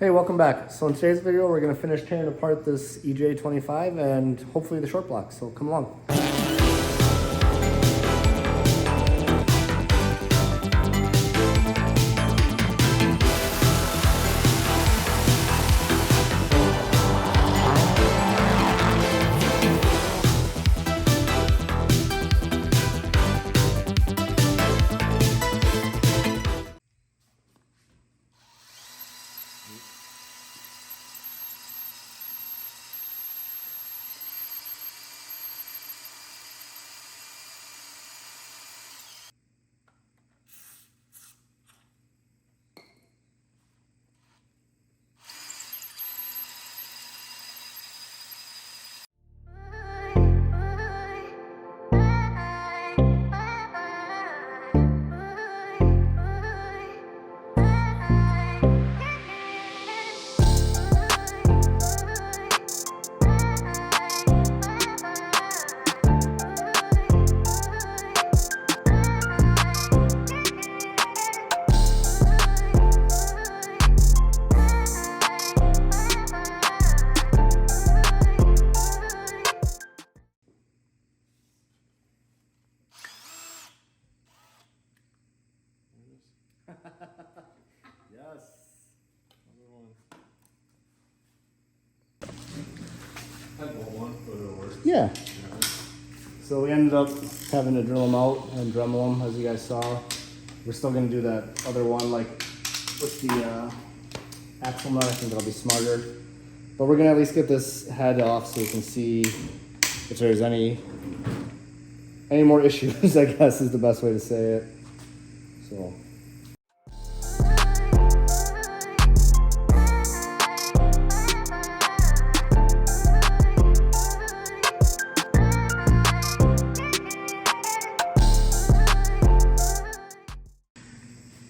Hey, welcome back. So in today's video, we're gonna finish tearing apart this EJ257 and hopefully the short block, so come along. Yes. Yeah. So we ended up having to drill them out and Dremel them, as you guys saw. We're still gonna do that other one, like with the axle nut. I think that'll be smarter. But we're gonna at least get this head off so we can see if there's any more issues, I guess is the best way to say it. So.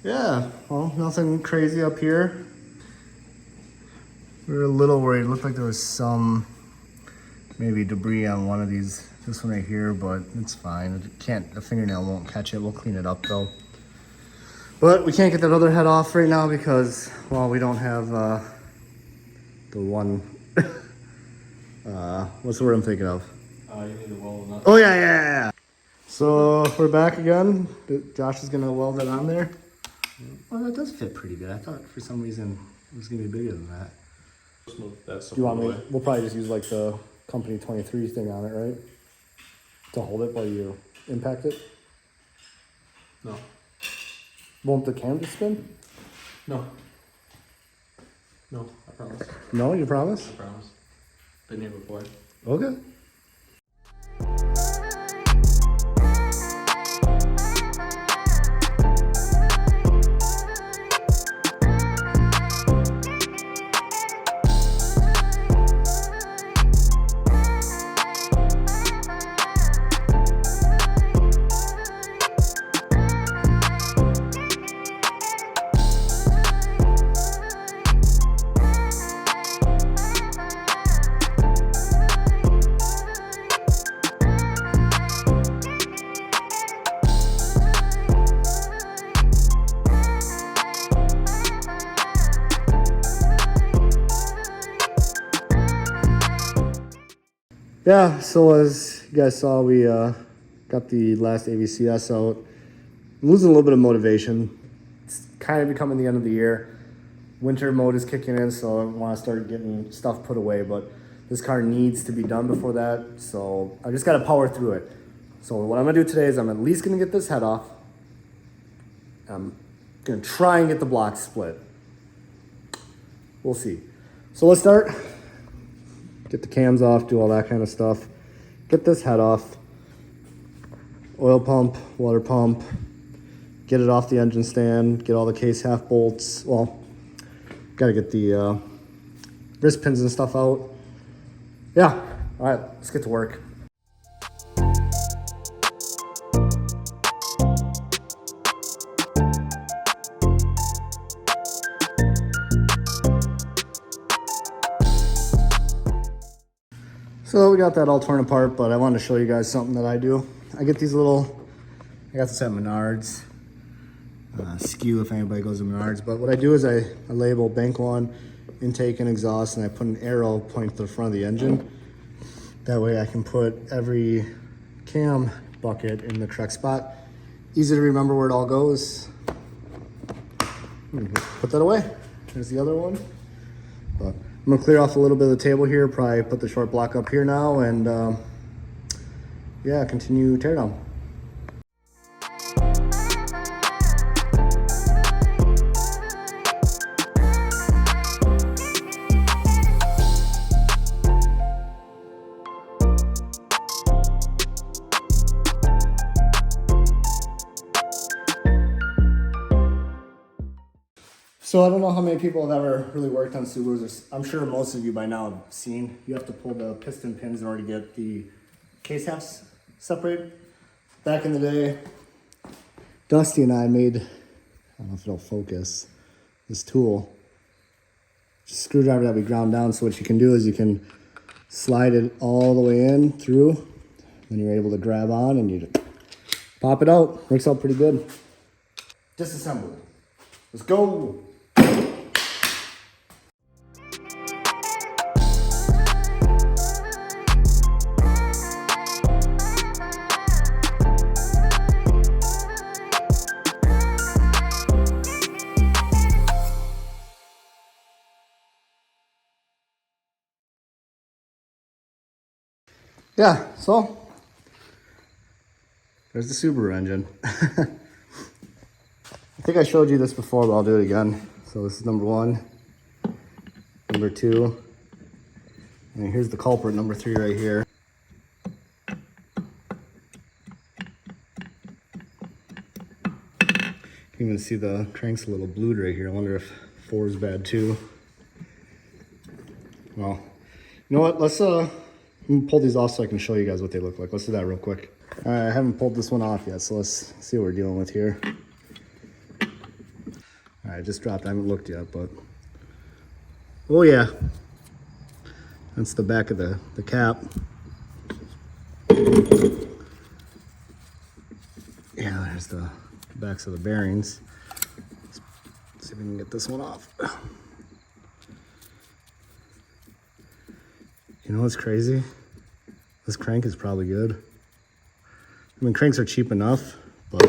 Yeah, well, nothing crazy up here. We were a little worried. It looked like there was some maybe debris on one of these, this one right here, but it's fine. The fingernail won't catch it. We'll clean it up though. But we can't get that other head off right now because, well, we don't have the one, what's the word I'm thinking of? You need to weld it up. Oh yeah. So we're back again. Josh is gonna weld it on there. Well, that does fit pretty good. I thought for some reason it was gonna be bigger than that. Do you want me? We'll probably just use like the company 23 thing on it, right? To hold it while you impact it. No. Won't the cam just spin? No. No, I promise. No, you promise? I promise. Been here before. Okay. Yeah, so as you guys saw, we got the last AVCS out. I'm losing a little bit of motivation. It's kind of becoming the end of the year. Winter mode is kicking in, so I want to start getting stuff put away, but this car needs to be done before that, so I just got to power through it. So what I'm going to do today is I'm at least going to get this head off. I'm going to try and get the block split. We'll see. So let's start. Get the cams off, do all that kind of stuff. Get this head off. Oil pump, water pump. Get it off the engine stand. Get all the case half bolts. Well, gotta get the wrist pins and stuff out. Yeah, all right, let's get to work. So we got that all torn apart, but I wanted to show you guys something that I do. I get these little, I got this at Menards. Skew if anybody goes to Menards. But what I do is I label bank one intake and exhaust, and I put an arrow pointing to the front of the engine. That way I can put every cam bucket in the correct spot. Easy to remember where it all goes. Put that away. There's the other one. But I'm gonna clear off a little bit of the table here, probably put the short block up here now, and yeah, continue teardown. So I don't know how many people have ever really worked on Subarus. I'm sure most of you by now have seen. You have to pull the piston pins in order to get the case halves separated. Back in the day, Dusty and I made, I don't know if it'll focus, this tool. Just a screwdriver that we ground down, so what you can do is you can slide it all the way in through, then you're able to grab on and you just pop it out. Works out pretty good. Disassemble. Let's go. Yeah, so there's the Subaru engine. I think I showed you this before, but I'll do it again. So this is number 1, number 2, and here's the culprit, number 3 right here. You can even see the crank's a little blued right here. I wonder if 4 is bad too. Well, you know what, let's I'm gonna pull these off so I can show you guys what they look like. Let's do that real quick. All right, I haven't pulled this one off yet, so let's see what we're dealing with here. All right, just dropped, I haven't looked yet, but oh yeah, that's the back of the cap. Yeah, there's the backs of the bearings. Let's see if we can get this one off. You know what's crazy? This crank is probably good. I mean, cranks are cheap enough, but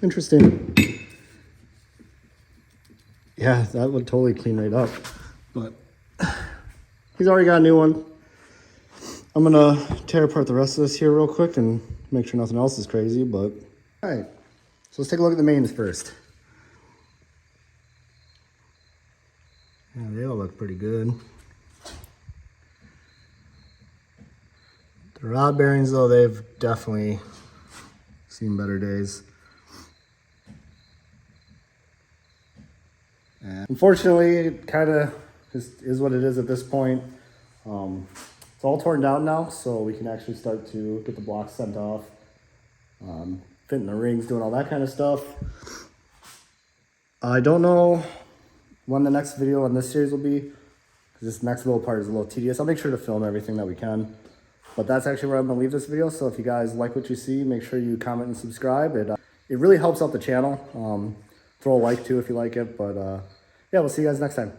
interesting. Yeah, that would totally clean right up, but he's already got a new one. I'm gonna tear apart the rest of this here real quick and make sure nothing else is crazy, but all right. So let's take a look at the mains first. Yeah, they all look pretty good. The rod bearings though, they've definitely seen better days. And unfortunately, it kind of just is what it is at this point. It's all torn down now, so we can actually start to get the blocks sent off. Fitting the rings, doing all that kind of stuff. I don't know when the next video on this series will be, because this next little part is a little tedious. I'll make sure to film everything that we can, but that's actually where I'm gonna leave this video. So if you guys like what you see, make sure you comment and subscribe. It really helps out the channel. Throw a like too if you like it, but yeah, we'll see you guys next time.